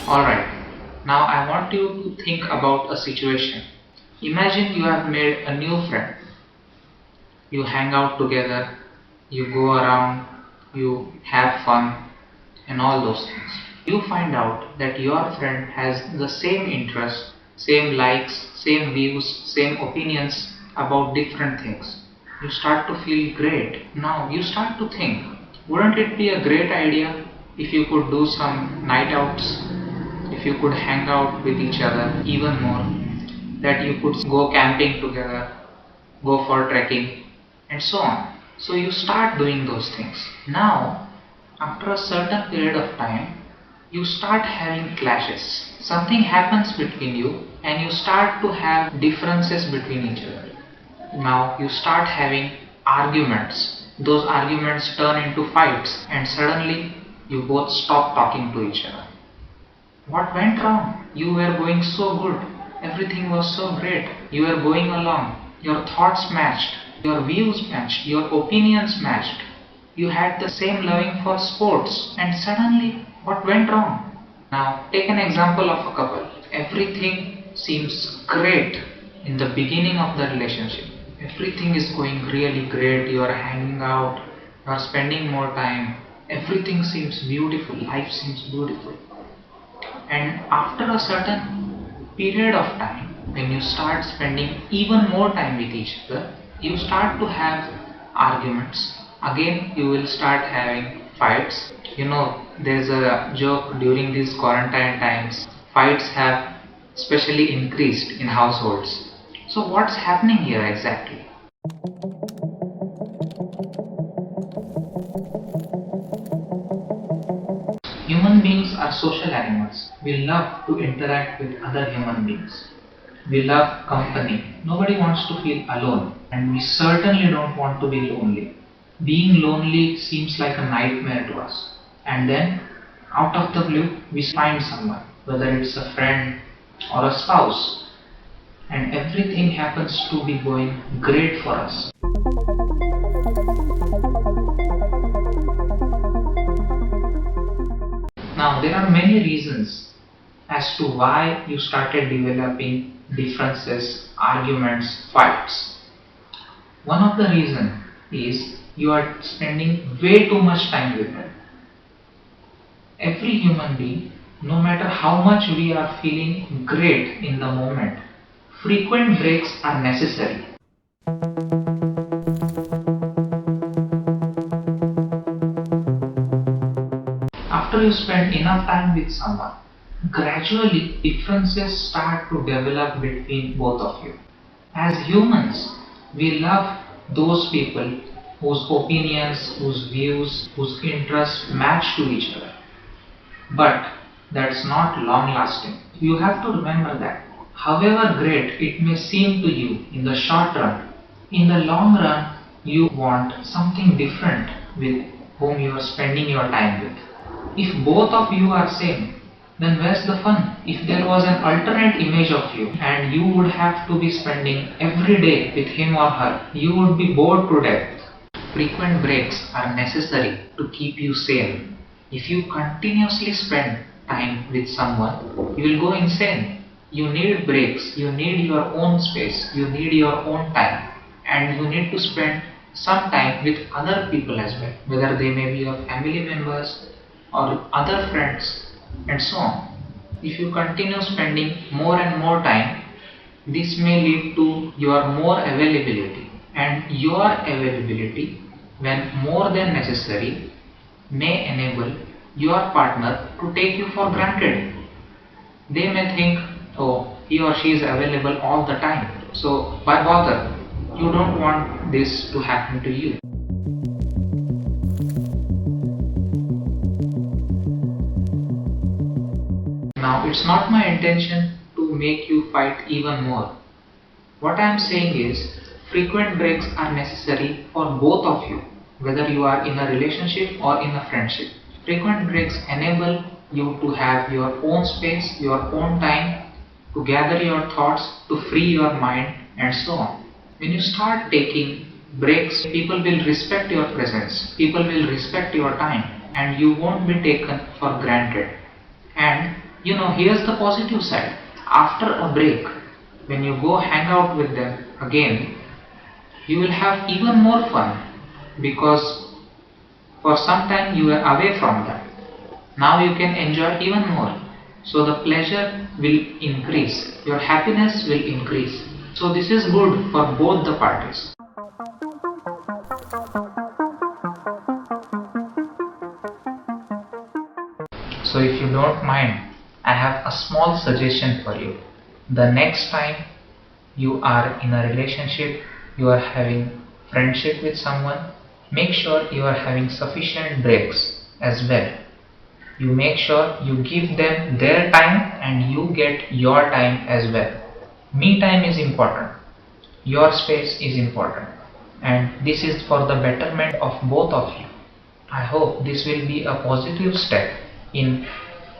Alright, now I want you to think about a situation. Imagine you have made a new friend. You hang out together, you go around, you have fun, and all those things. You find out that your friend has the same interests, same likes, same views, same opinions about different things. You start to feel great. Now you start to think, wouldn't it be a great idea if you could do some night outs, if you could hang out with each other even more, that you could go camping together, go for trekking, and so on. So you start doing those things. Now, after a certain period of time, you start having clashes. Something happens between you, and you start to have differences between each other. Now you start having arguments. Those arguments turn into fights, and suddenly you both stop talking to each other. What went wrong? You were going so good. Everything was so great. You were going along. Your thoughts matched. Your views matched. Your opinions matched. You had the same loving for sports. And suddenly, what went wrong? Now, take an example of a couple. Everything seems great in the beginning of the relationship. Everything is going really great. You are hanging out. You are spending more time. Everything seems beautiful. Life seems beautiful. And after a certain period of time, when you start spending even more time with each other, you start to have arguments. Again, you will start having fights. There's a joke during these quarantine times. Fights have especially increased in households. So what's happening here exactly? Human beings are social animals. We love to interact with other human beings. We love company. Nobody wants to feel alone, and we certainly don't want to be lonely. Being lonely seems like a nightmare to us. And then, out of the blue, we find someone, whether it's a friend or a spouse, and everything happens to be going great for us. Now, there are many reasons as to why you started developing differences, arguments, fights. One of the reasons is you are spending way too much time with them. Every human being, no matter how much we are feeling great in the moment, frequent breaks are necessary. After you spend enough time with someone, gradually differences start to develop between both of you. As humans, we love those people whose opinions, whose views, whose interests match to each other. But that's not long lasting. You have to remember that. However great it may seem to you in the short run, in the long run you want something different with whom you are spending your time with. If both of you are same, then where's the fun? If there was an alternate image of you and you would have to be spending every day with him or her, you would be bored to death. Frequent breaks are necessary to keep you sane. If you continuously spend time with someone, you will go insane. You need breaks, you need your own space, you need your own time, and you need to spend some time with other people as well, whether they may be your family members or other friends, and so on. If you continue spending more and more time, this may lead to your more availability, and your availability, when more than necessary, may enable your partner to take you for granted. They may think, oh, he or she is available all the time, so why bother? You don't want this to happen to you. Now, it's not my intention to make you fight even more. What I am saying is, frequent breaks are necessary for both of you, whether you are in a relationship or in a friendship. Frequent breaks enable you to have your own space, your own time, to gather your thoughts, to free your mind, and so on. When you start taking breaks, people will respect your presence, people will respect your time, and you won't be taken for granted. And Here's the positive side. After a break, when you go hang out with them again, you will have even more fun because for some time you were away from them. Now you can enjoy even more. So the pleasure will increase, your happiness will increase. So this is good for both the parties. So if you don't mind, I have a small suggestion for you. The next time you are in a relationship, you are having friendship with someone, make sure you are having sufficient breaks as well. You make sure you give them their time and you get your time as well. Me time is important, your space is important, and this is for the betterment of both of you. I hope this will be a positive step in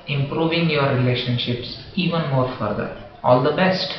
improving your relationships even more further. All the best.